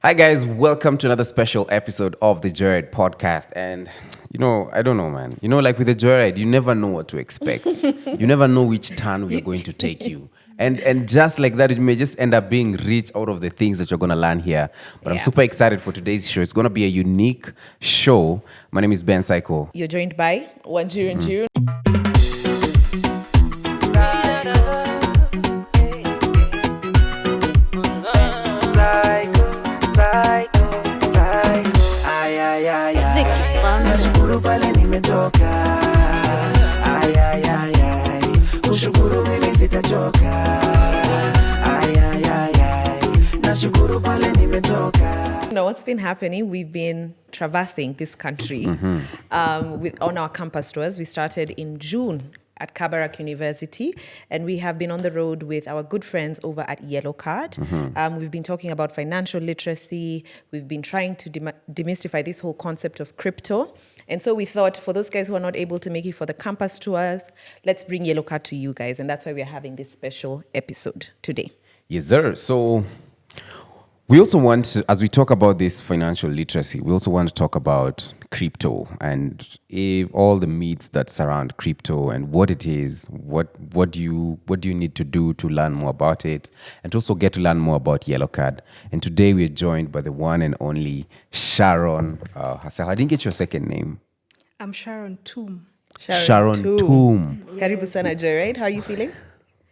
Hi guys, welcome to another special episode of the JOYRIDE podcast. And I don't know, man. Like with the JOYRIDE, you never know what to expect. You never know which turn we're going to take you. And just like that, it may just end up being rich out of the things that you're going to learn here. But I'm super excited for today's show. It's going to be a unique show. My name is Ben Psycho. You're joined by Wanjiru and Jiru. Kushukuru pale nimetoka, ay ay ay ay. Kushukuru mimi sitachoka, ay ay ay ay. Nashukuru pale nimetoka. Now, what's been happening? We've been traversing this country on our campus tours. We started in June at Kabarak University, and we have been on the road with our good friends over at Yellow Card. We've been talking about financial literacy. We've been trying to demystify this whole concept of crypto. And so we thought, for those guys who are not able to make it for the campus tours, let's bring Yellow Card to you guys. And that's why we're having this special episode today. Yes, sir. So we also want to, as we talk about this financial literacy, we also want to talk about crypto and all the myths that surround crypto and what it is, what do you need to do to learn more about it, and to also get to learn more about Yellow Card. And today we're joined by the one and only Sharon. I didn't get your second name. I'm Sharon Tum. Sharon Tum. Yes. Karibu sana JOYRIDE. How are you feeling?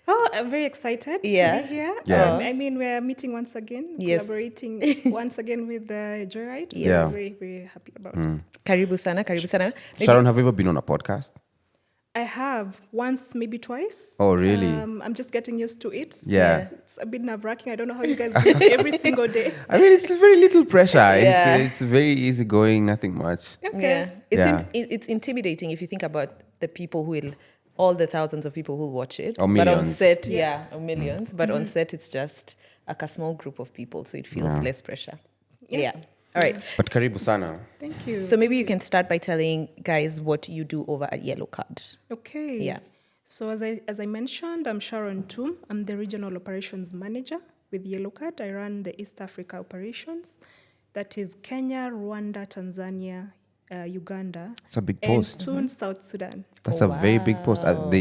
Oh, I'm very excited to be here. Yeah. I mean, we're meeting once again, collaborating once again with JOYRIDE. Yes. Yeah. I'm very, very happy about it. Karibu sana, karibu sana. Sharon, have you ever been on a podcast? I have once, maybe twice. Oh, really? I'm just getting used to it. Yeah. It's a bit nerve-wracking. I don't know how you guys do it every single day. I mean, it's very little pressure. Yeah. It's very easy going, nothing much. Okay. Yeah. It's intimidating if you think about the people who will, all the thousands of people who will watch it. Or But on millions. set, or millions. But on set, it's just a small group of people, so it feels less pressure. Yeah. All right. But karibu sana. Thank you. So maybe you can start by telling guys what you do over at Yellow Card. Okay. Yeah. So as I mentioned, I'm Sharon Tum. I'm the regional operations manager with Yellow Card. I run the East Africa operations. That is Kenya, Rwanda, Tanzania, Uganda. It's a big And post. soon South Sudan. That's a very big post. Do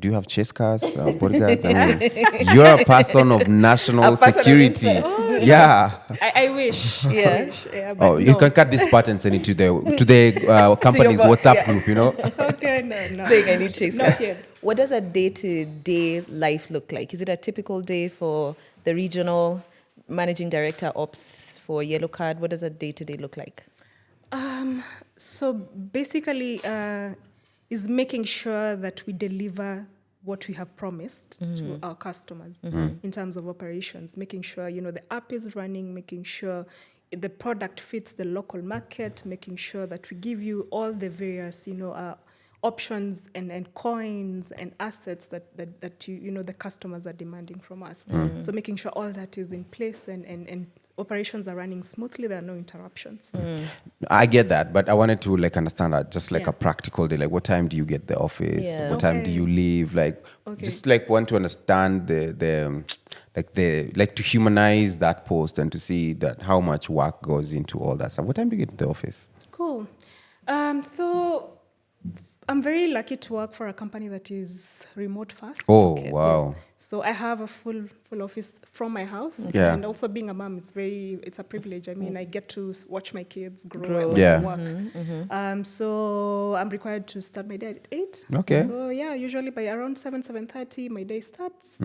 you have chase cars, bodyguards? I mean, you're a person of national person of security. interest. Yeah. I wish. Yeah. I wish. Yeah, but Oh, you no. can cut this part and send it to the company's boss, WhatsApp yeah. group. Okay, no. Saying I need chase. Not yet. What does a day-to-day life look like? Is it a typical day for the regional managing director ops for Yellow Card? What does a day-to-day look like? So basically, is making sure that we deliver what we have promised to our customers in terms of operations, making sure, the app is running, making sure the product fits the local market, making sure that we give you all the various, options and coins and assets that the customers are demanding from us. So making sure all that is in place and operations are running smoothly, there are no interruptions. I get that, but I wanted to understand that just a practical day. Like, what time do you get the office? Yeah. What time do you leave? Just want to understand to humanize that post and to see that how much work goes into all that stuff. What time do you get to the office? Cool. So I'm very lucky to work for a company that is remote first. Oh, wow. Yes. So I have a full office from my house. Yeah. And also being a mom, it's a privilege. I mean, I get to watch my kids grow and Yeah. work. So I'm required to start my day at 8. Okay. So usually by around 7:30, my day starts.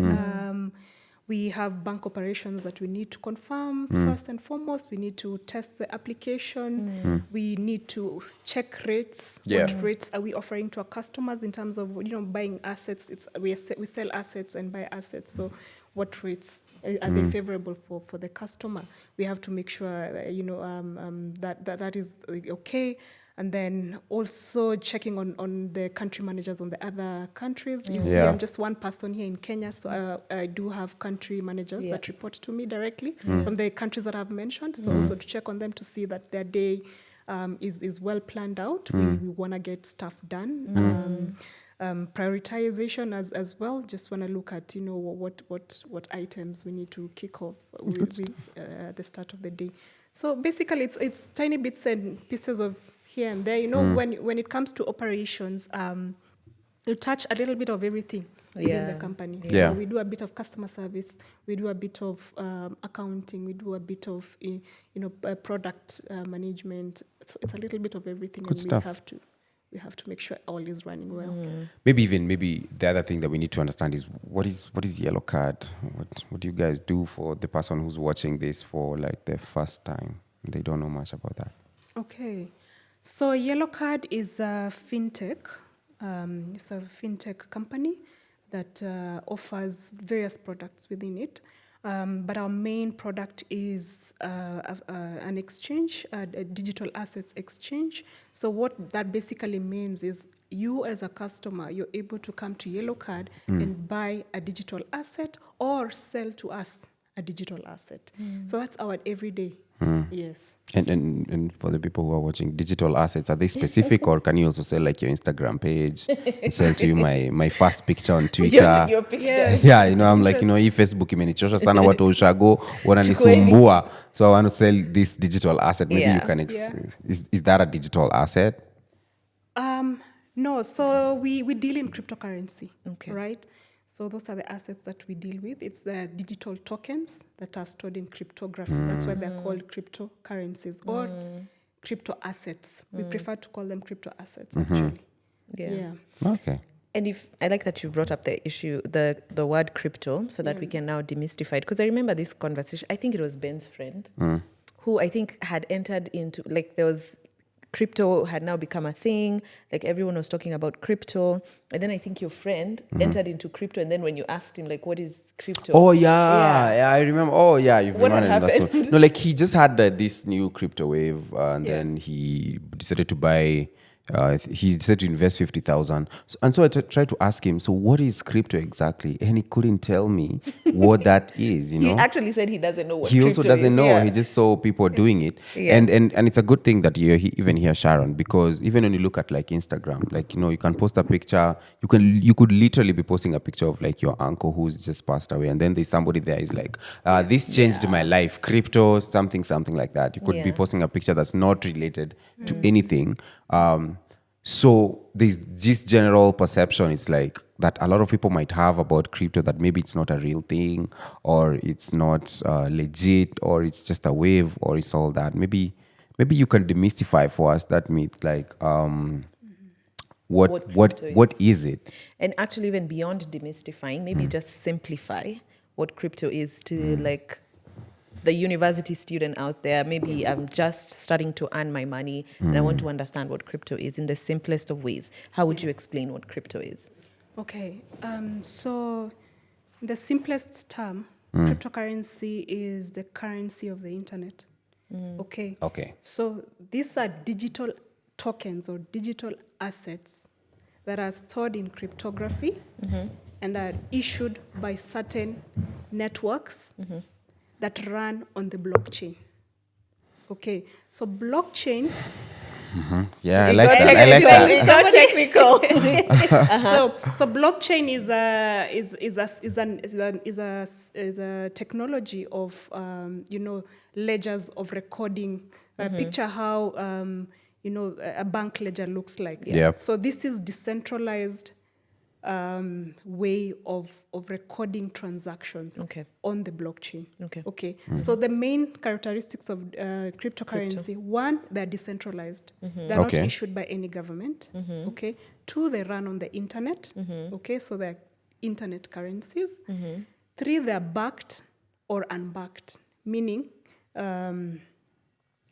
We have bank operations that we need to confirm first and foremost. We need to test the application. We need to check rates. Yeah. What rates are we offering to our customers in terms of buying assets? We sell assets and buy assets. So what rates are they favorable for the customer? We have to make sure that is okay. And then also checking on the country managers on the other countries. You see, I'm just one person here in Kenya, so I do have country managers that report to me directly from the countries that I've mentioned. So also to check on them to see that their day is well planned out. We want to get stuff done. prioritization as well. Just want to look at, what items we need to kick off with at the start of the day. So basically, it's tiny bits and pieces of here and there. When it comes to operations, you touch a little bit of everything within the company. So we do a bit of customer service, we do a bit of accounting, we do a bit of product management. So it's a little bit of everything. Good stuff. We have to make sure all is running well. Maybe the other thing that we need to understand is what is yellow card? What do you guys do for the person who's watching this for like the first time? They don't know much about that. Okay, so Yellow Card is a fintech. It's a fintech company that offers various products within it. But our main product is an exchange, a digital assets exchange. So what that basically means is you as a customer, you're able to come to Yellow Card and buy a digital asset or sell to us a digital asset. So that's our everyday. Yes. And for the people who are watching, digital assets, are they specific or can you also sell like your Instagram page? Sell to you my first picture on Twitter. Your picture. Yeah, I'm like, hii Facebook imenichosha sana watu ushago wananisumbua. So I want to sell this digital asset. Maybe you can is that a digital asset? No, so we deal in cryptocurrency, Okay. right? So those are the assets that we deal with. It's the digital tokens that are stored in cryptography. That's why they're called cryptocurrencies or crypto assets. We prefer to call them crypto assets, actually. Yeah. Okay. And if I like that you brought up the issue, the word crypto, so that we can now demystify it. Because I remember this conversation. I think it was Ben's friend, who I think had entered into, like, there was crypto had now become a thing. Like, everyone was talking about crypto. And then I think your friend entered into crypto. And then when you asked him, like, what is crypto? Oh, yeah, I remember. Oh, yeah, you've What reminded me. happened? No, like, he just had this new crypto wave, and then he decided to buy. He decided to invest 50,000, and so I tried to ask him, so what is crypto exactly? And he couldn't tell me what that is. He actually said he doesn't know what he crypto also doesn't is. know. Yeah. He just saw people doing it, Yeah. and it's a good thing that you even hear Sharon, because even when you look at like Instagram, like you can post a picture. You could literally be posting a picture of like your uncle who's just passed away, and then there's somebody there is like, this changed my life, crypto, something like that. You could be posting a picture that's not related to anything. So there's this general perception, it's like that a lot of people might have about crypto, that maybe it's not a real thing, or it's not legit, or it's just a wave, or it's all that. Maybe you can demystify for us that myth, like what is it? And actually, even beyond demystifying, maybe just simplify what crypto is to like the university student out there. Maybe I'm just starting to earn my money and I want to understand what crypto is in the simplest of ways. How would you explain what crypto is? Okay, so the simplest term, cryptocurrency is the currency of the internet. Okay. So these are digital tokens or digital assets that are stored in cryptography and are issued by certain networks that run on the blockchain. Okay, so blockchain. Yeah, I like that. I like that. It's so technical. So blockchain is a technology of ledgers of recording. Picture how a bank ledger looks like. Yep. So this is decentralized way of recording transactions on the blockchain. Okay. So the main characteristics of cryptocurrency: one, they're decentralized. They're not issued by any government. Okay. Two, they run on the internet. Okay. So they're internet currencies. Three, they're backed or unbacked, meaning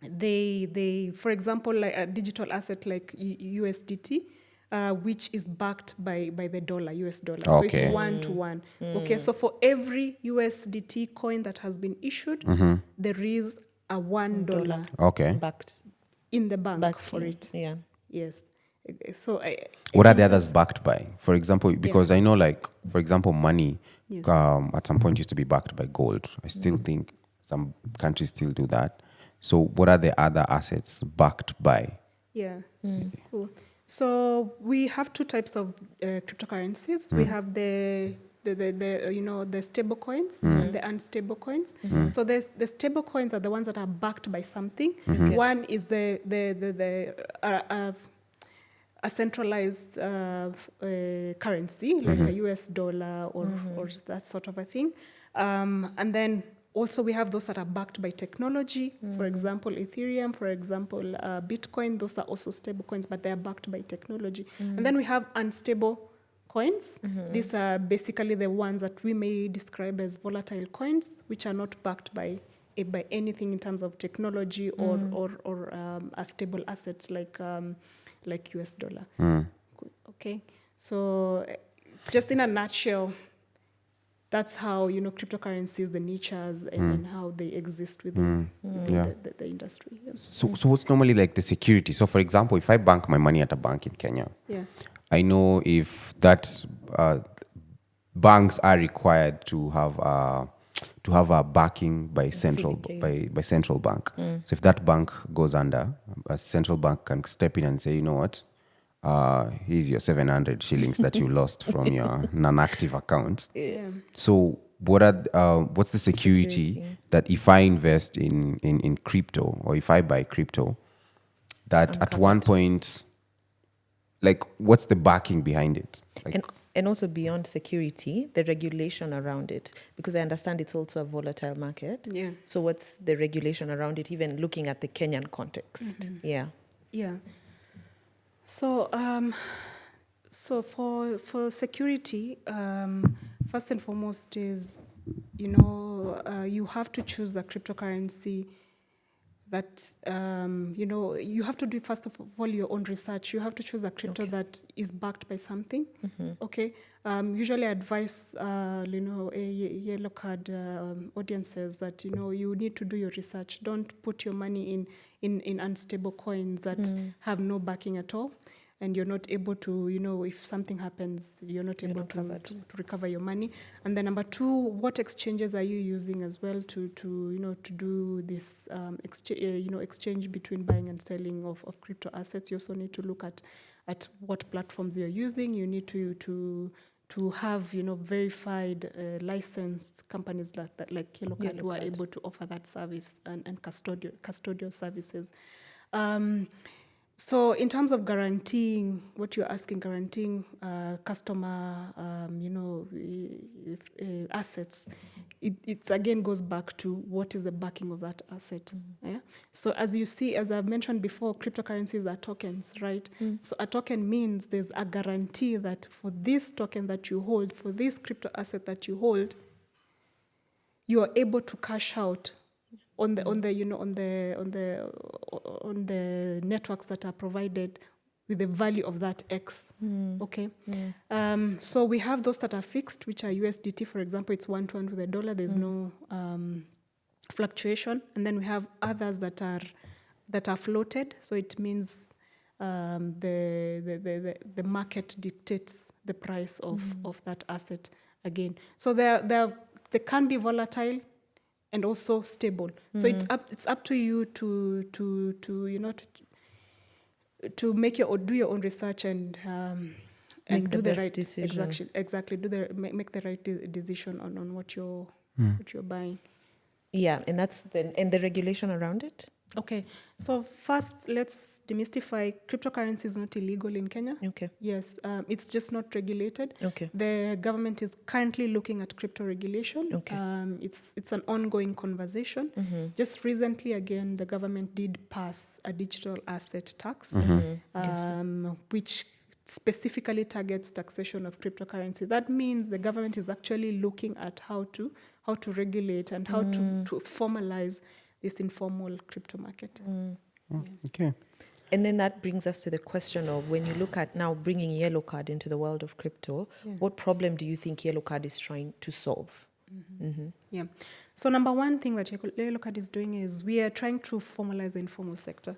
they, for example, like a digital asset like USDT. Which is backed by the dollar, US dollar. So it's 1-to-1. Okay, so for every USDT coin that has been issued, there is a $1 Backed in the bank for in. it. Yeah. Yes. So what are the others backed by? For example, because I know, like, for example, money at some point used to be backed by gold. I still think some countries still do that. So what are the other assets backed by? Yeah. Cool. So we have two types of cryptocurrencies. We have the stable coins and the unstable coins. So the stable coins are the ones that are backed by something. One is a centralized currency, like a US dollar or that sort of a thing. And then also we have those that are backed by technology. For example, Ethereum, for example, Bitcoin, those are also stable coins, but they are backed by technology. And then we have unstable coins. These are basically the ones that we may describe as volatile coins, which are not backed by anything in terms of technology or a stable asset like US dollar. Okay, so just in a nutshell, that's how cryptocurrencies, the niches, and how they exist within the industry. Yeah. So what's normally like the security? So for example, if I bank my money at a bank in Kenya, I know if that banks are required to have a backing by central bank. So if that bank goes under, a central bank can step in and say, you know what, here's your 700 shillings that you lost from your non-active account. So what's the security that if I invest in crypto, or if I buy crypto, that at one point, like, what's the backing behind it? Like, and also beyond security, the regulation around it, because I understand it's also a volatile market. Yeah. So what's the regulation around it, even looking at the Kenyan context? Yeah. So for security, first and foremost is you have to choose a cryptocurrency that you have to do, first of all, your own research. You have to choose a crypto that is backed by something. Okay. Usually I advise a yellow card audiences that you need to do your research. Don't put your money in unstable coins that have no backing at all, and you're not able to, if something happens, you're not able to recover your money. And then number two, what exchanges are you using as well to do this exchange between buying and selling of crypto assets? You also need to look at what platforms you're using. You need to have verified licensed companies like Yellow Card who are able to offer that service and custodial services. So in terms of guaranteeing what you're asking, guaranteeing customer assets, it again goes back to what is the backing of that asset. Yeah? So as you see, as I've mentioned before, cryptocurrencies are tokens, right? So a token means there's a guarantee that for this token that you hold, for this crypto asset that you hold, you are able to cash out on the networks that are provided with the value of that X. Okay. So we have those that are fixed, which are USDT, for example. It's 1-to-1 with the dollar. There's no fluctuation. And then we have others that are floated. So it means the market dictates the price of that asset again. So they can be volatile and also stable. So it's up to you to make do your own research and Make do the the best right decision. exactly make the right decision on what you're buying. Yeah, and that's the regulation around it. Okay, so first let's demystify. Cryptocurrency is not illegal in Kenya. Okay. Yes, it's just not regulated. Okay. The government is currently looking at crypto regulation. Okay. It's an ongoing conversation. Just recently, again, the government did pass a digital asset tax, which specifically targets taxation of cryptocurrency. That means the government is actually looking at how to regulate and how to formalize this informal crypto market. okay. And then that brings us to the question of, when you look at now bringing Yellow Card into the world of crypto, what problem do you think Yellow Card is trying to solve? Yeah. So number one thing that Yellow Card is doing is we are trying to formalize the informal sector.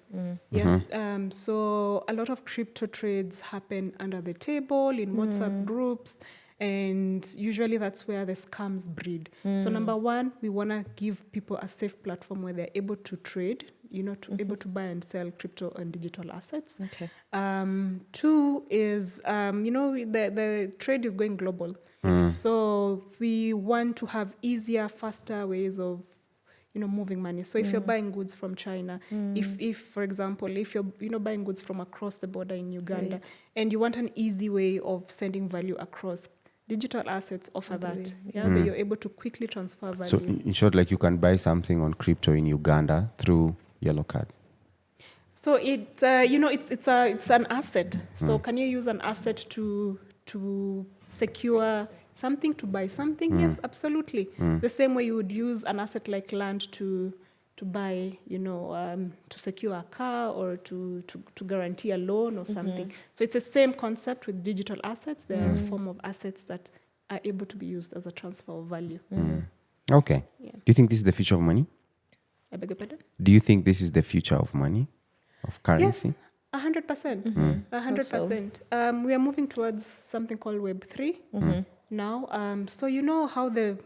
So a lot of crypto trades happen under the table in WhatsApp groups, and usually that's where the scams breed. So number one, we want to give people a safe platform where they're able to trade able to buy and sell crypto and digital assets. Okay. 2 is, the trade is going global. So we want to have easier, faster ways of moving money. So if you're buying goods from China, if for example, if you're buying goods from across the border in Uganda, and you want an easy way of sending value across, digital assets offer that. That you're able to quickly transfer value. So in short, like you can buy something on crypto in Uganda through Yellow Card. So it's an asset. So can you use an asset to secure something, to buy something? Yes, absolutely. The same way you would use an asset like land to buy, to secure a car or to guarantee a loan or something. So it's the same concept with digital assets. They are a form of assets that are able to be used as a transfer of value. Okay. Yeah. Do you think this is the future of money? I beg your pardon? Do you think this is the future of money, of currency? Yes, 100%. 100%. We are moving towards something called Web3 now. So you know how the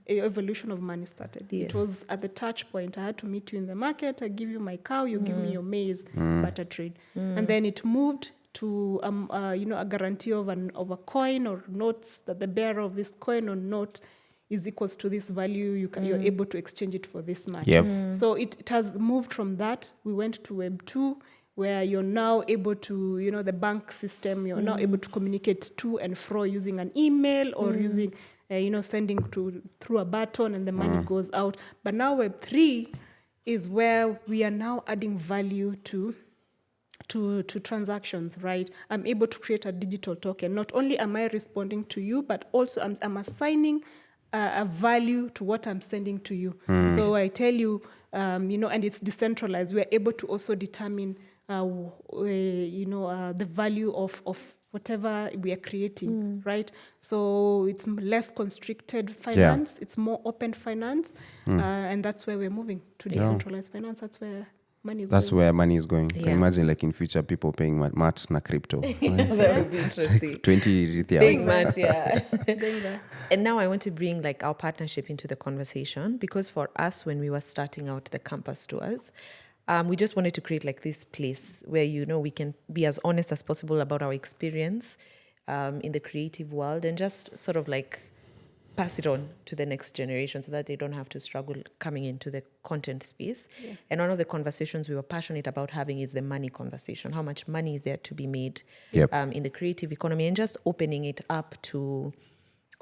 evolution of money started. Yes. It was at the touch point. I had to meet you in the market. I give you my cow, you give me your maize, barter trade. And then it moved to a guarantee of a coin or notes, that the bearer of this coin or note is equals to this value. You're able to exchange it for this much. Yep. So it has moved from that. We went to Web 2, where you're now able to, the bank system, you're now able to communicate to and fro using an email or using, sending through a button, and the money goes out. But now Web 3 is where we are now adding value to transactions, right? I'm able to create a digital token. Not only am I responding to you, but also I'm assigning a value to what I'm sending to you. So I tell you, and it's decentralized. We're able to also determine, the value of whatever we are creating, right? So it's less constricted finance. It's more open finance. And that's where we're moving to decentralized finance. That's where money is That's going. where money is going. Yeah. Imagine like in future people paying mat na crypto. That would be interesting. 20 Being mad, yeah. Doing that. And now I want to bring like our partnership into the conversation, because for us, when we were starting out the campus tours, we just wanted to create like this place where, we can be as honest as possible about our experience in the creative world, and just sort of like pass it on to the next generation so that they don't have to struggle coming into the content space. Yeah. And one of the conversations we were passionate about having is the money conversation. How much money is there to be made in the creative economy, and just opening it up to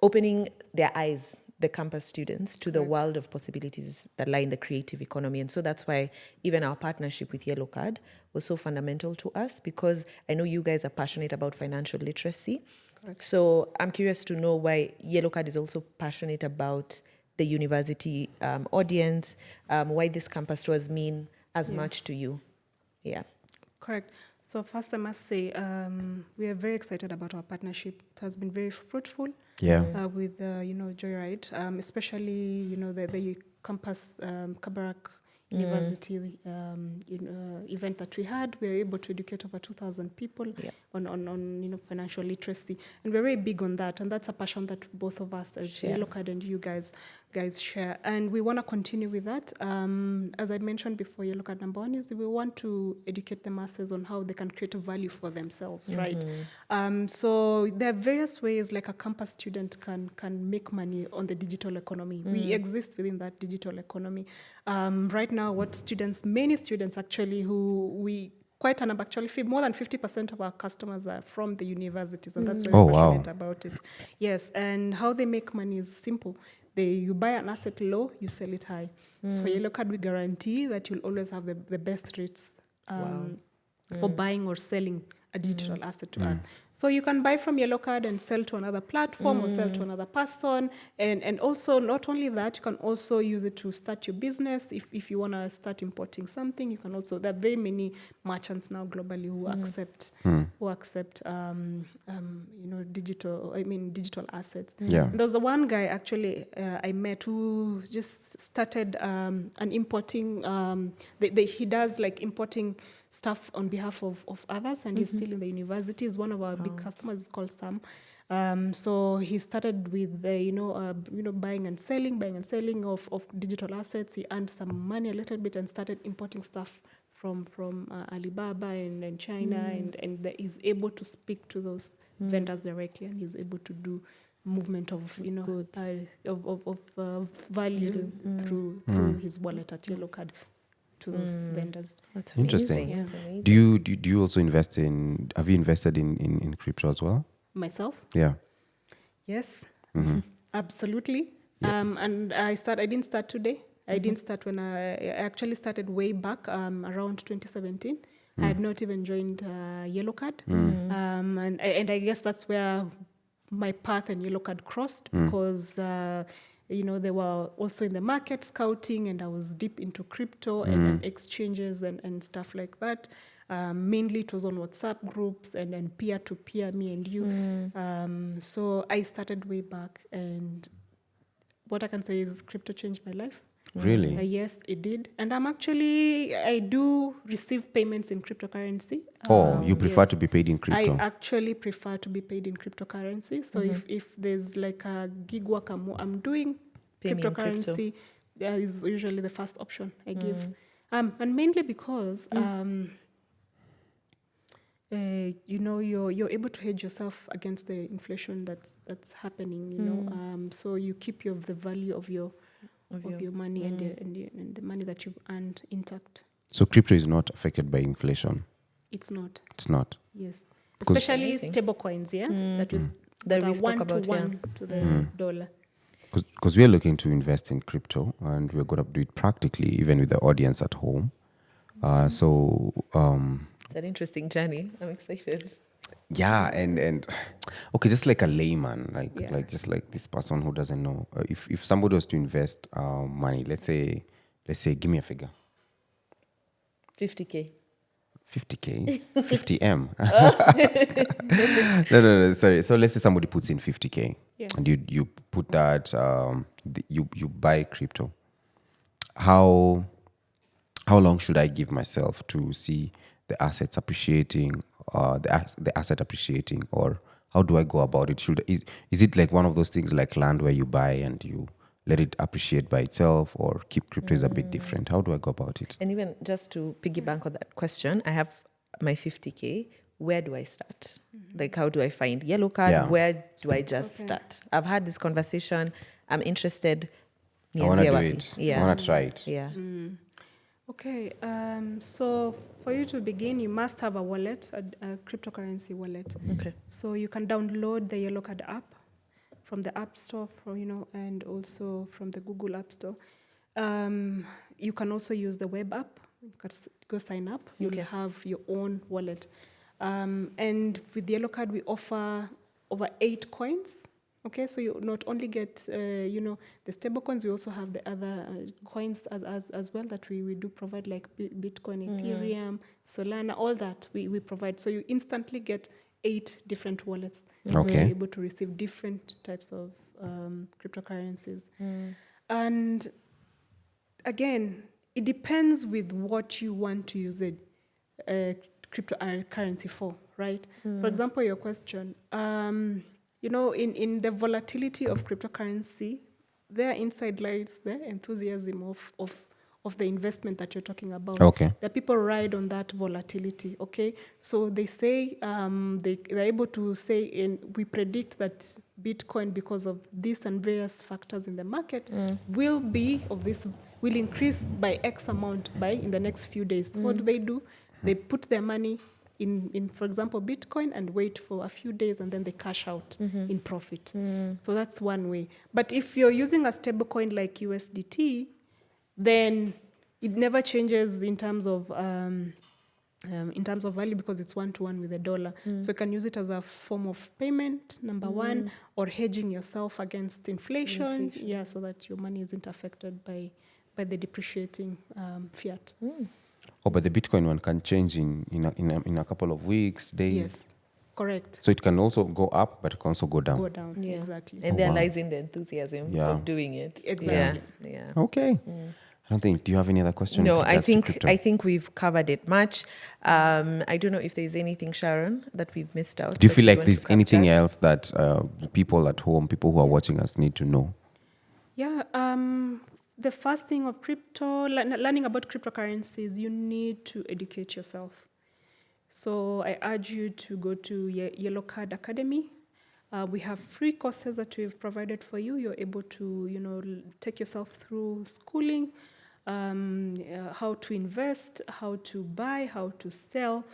opening their eyes, the campus students, to the world of possibilities that lie in the creative economy. And so that's why even our partnership with Yellow Card was so fundamental to us, because I know you guys are passionate about financial literacy. Correct. So I'm curious to know why Yellow Card is also passionate about the university audience, why this campus tours mean as much to you. Yeah. Correct. So first I must say, we are very excited about our partnership. It has been very fruitful. Yeah. With JOYRIDE, especially the campus Kabarak University event that we had. We were able to educate over 2,000 people on financial literacy, and we're very big on that. And that's a passion that both of us, as Yellow Card and you guys share, and we want to continue with that. As I mentioned before, Yellow Card number 1 is we want to educate the masses on how they can create a value for themselves, right? So there are various ways like a campus student can make money on the digital economy. We exist within that digital economy. Right now, many students actually quite a number, actually more than 50% of our customers are from the universities, and that's very passionate about it. Yes, and how they make money is simple. You buy an asset low, you sell it high. So for Yellow Card, we guarantee that you'll always have the best rates for buying or selling a digital asset to us. So you can buy from Yellow Card and sell to another platform or sell to another person. And also, not only that, you can also use it to start your business. If you want to start importing something, you can also, there are very many merchants now globally who accept digital assets. Yeah. And there was the one guy actually I met who just started an importing, he does like importing stuff on behalf of others, and he's still in the university. He's one of our big customers. It's called Sam. So he started with buying and selling of digital assets. He earned some money a little bit and started importing stuff from Alibaba and China, and he's able to speak to those vendors directly, and he's able to do movement of value through his wallet at Yellow Card to those vendors. That's Interesting. amazing. That's amazing. Do you also invest in? Have you invested in crypto as well? Myself, Yeah. yes, absolutely. And I didn't start today. I didn't start when I actually started way back around 2017. I had not even joined Yellow Card, and I guess that's where my path and Yellow Card crossed, because they were also in the market scouting, and I was deep into crypto and exchanges and stuff like that. Mainly it was on WhatsApp groups and peer-to-peer, me and you. So I started way back, and what I can say is crypto changed my life. Really? Yes, it did. And I do receive payments in cryptocurrency. You prefer yes. to be paid in crypto? I actually prefer to be paid in cryptocurrency. So if there's like a gig work I'm doing, Pay me in cryptocurrency is usually the first option I give. And mainly because you're able to hedge yourself against the inflation that's happening. So you keep the value of your money and the money that you've earned intact. So crypto is not affected by inflation? It's not. It's not? Yes. Especially Amazing. stable coins, yeah? That That we are spoke 1 about, to 1 to the dollar. Because we're looking to invest in crypto, and we're going to do it practically, even with the audience at home. It's an interesting journey. I'm excited. Yeah, and okay, just like a layman, like just like this person who doesn't know, if somebody was to invest money, let's say, give me a figure. 50K. 50K, 50M. No, sorry. So let's say somebody puts in 50K, Yes. and you put that, you buy crypto. How long should I give myself to see the assets appreciating, the asset appreciating, or how do I go about it? Is it like one of those things like land where you buy and you let it appreciate by itself, or keep crypto is a bit different? How do I go about it? And even just to piggyback on that question, I have my 50K. Where do I start? Like, how do I find Yellow Card? Yeah. Where do I just start? I've had this conversation. I'm interested. I want to do it. Yeah. I want to try it. Yeah. Okay, so for you to begin, you must have a wallet, a cryptocurrency wallet. Okay. So you can download the Yellow Card app from the App Store, and also from the Google App Store. You can also use the web app. You can go sign up. You'll have your own wallet. And with Yellow Card, we offer over 8 coins. Okay, so you not only get, the stable coins, we also have the other coins as well that we do provide, like Bitcoin, Ethereum, Solana, all that we provide. So you instantly get 8 different wallets. Okay. You're able to receive different types of cryptocurrencies. And again, it depends with what you want to use it. Cryptocurrency for, right? For example, your question, in the volatility of cryptocurrency, there inside lies the enthusiasm of the investment that you're talking about. Okay. The people ride on that volatility, okay? So they say, they're able to say, we predict that Bitcoin, because of this and various factors in the market, will increase by X amount in the next few days. What do? They put their money in, for example, Bitcoin, and wait for a few days, and then they cash out in profit. So that's one way. But if you're using a stable coin like USDT, then it never changes in terms of value, because it's 1-to-1 with the dollar. So you can use it as a form of payment, number one, or hedging yourself against inflation. Yeah, so that your money isn't affected by the depreciating fiat. But the Bitcoin one can change in a couple of weeks, days. Yes, correct. So it can also go up, but it can also go down. Go down, exactly. And there lies in the enthusiasm of doing it. Exactly. Yeah. Okay. I don't think. Do you have any other question? No, with I regards to think crypto? we've covered it much. I don't know if there's anything, Sharon, that we've missed out. Do you that feel you'd like want to there's anything capture? else that people at home, people who are watching us, need to know? Yeah, the first thing of learning about cryptocurrencies, you need to educate yourself. So I urge you to go to Yellow Card Academy. We have free courses that we've provided for you. You're able to, take yourself through schooling, how to invest, how to buy, how to sell,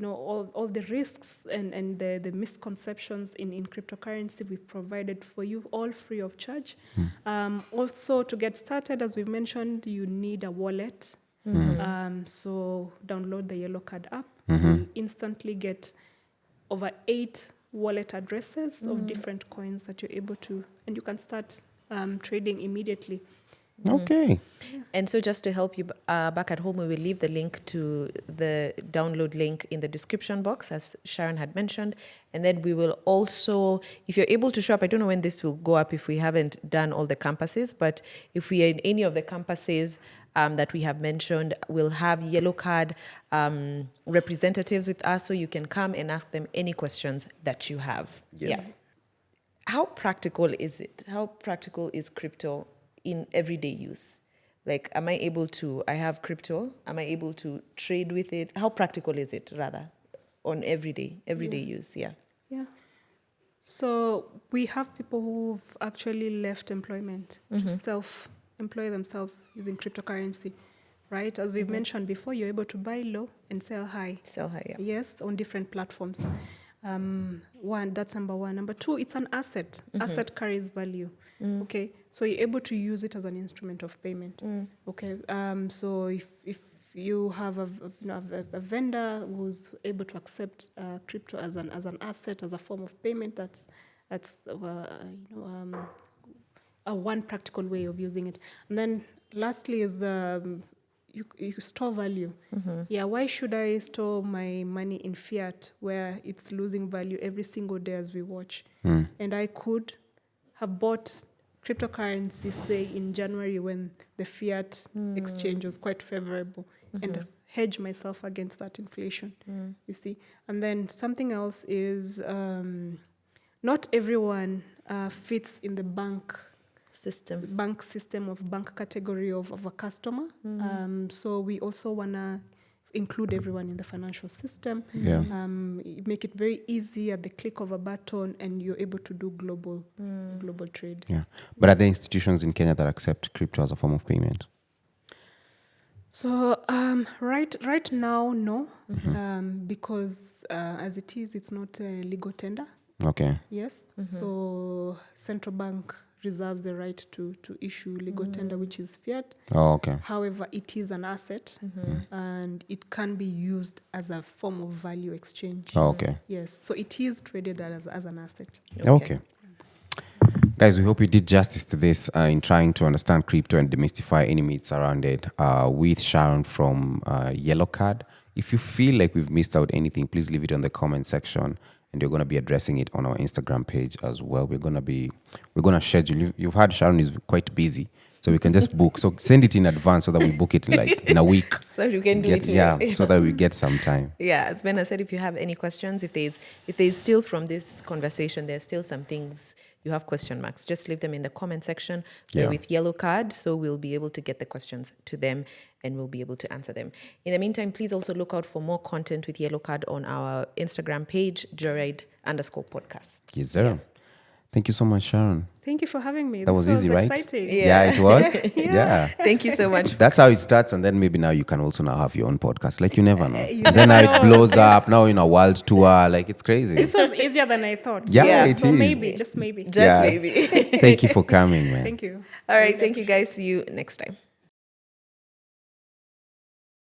all the risks and the misconceptions in cryptocurrency we've provided for you, all free of charge. Also, to get started, as we've mentioned, you need a wallet. So download the Yellow Card app. You'll instantly get over 8 wallet addresses of different coins that you're able to, and you can start trading immediately. Okay. And so just to help you back at home, we will leave the link to the download link in the description box, as Sharon had mentioned. And then we will also, if you're able to show up, I don't know when this will go up if we haven't done all the campuses, but if we are in any of the campuses that we have mentioned, we'll have Yellow Card representatives with us, so you can come and ask them any questions that you have. Yes. Yeah. How practical is it? How practical is crypto in everyday use? Like, I have crypto, am I able to trade with it? How practical is it, rather, on everyday use? Yeah. Yeah. So we have people who've actually left employment to self-employ themselves using cryptocurrency, right? As we've mentioned before, you're able to buy low and sell high. Sell high, yeah. Yes, on different platforms. That's number one. Number two, it's an asset. Asset carries value. Okay, so you're able to use it as an instrument of payment. Okay, so if you have a vendor who's able to accept crypto as an asset, as a form of payment, that's a one practical way of using it. And then lastly is you store value. Yeah, why should I store my money in fiat where it's losing value every single day as we watch? And I could have bought cryptocurrency, say, in January when the fiat exchange was quite favorable, and hedge myself against that inflation, you see. And then something else is not everyone fits in the bank system of bank category of a customer. So we also want to include everyone in the financial system. Yeah. Make it very easy at the click of a button, and you're able to do global trade. Yeah. But are there institutions in Kenya that accept crypto as a form of payment? So right now, no, because as it is, it's not a legal tender. Okay. Yes. So central bank reserves the right to issue legal tender, which is fiat. Oh, okay. However, it is an asset, and it can be used as a form of value exchange. Oh, okay. Yes, so it is traded as an asset. Okay. Guys, we hope we did justice to this in trying to understand crypto and demystify any myths around it with Sharon from Yellow Card. If you feel like we've missed out anything, please leave it on the comment section, and we're going to be addressing it on our Instagram page as well. We're going to schedule. You've heard Sharon is quite busy, so we can just book. So send it in advance so that we book it in a week. So you can do it. Yeah, so that we get some time. Yeah, as Ben has said, if you have any questions, if there's still from this conversation, there's still some things you have question marks, just leave them in the comment section. We're with Yellow Card, so we'll be able to get the questions to them and we'll be able to answer them. In the meantime, please also look out for more content with Yellow Card on our Instagram page, JOYRIDE_podcast. Yes, sir. Yeah. Thank you so much, Sharon. Thank you for having me. That was easy, right? Exciting. Yeah, it was. Yeah. Thank you so much. That's how it starts, and then maybe now you can also now have your own podcast. Like, you never know. And then now it blows up. Now in a world tour, like, it's crazy. This was easier than I thought. Yeah, it so is. maybe, just maybe. Just maybe. Thank you for coming, man. Thank you. All right, thank you guys. See you next time.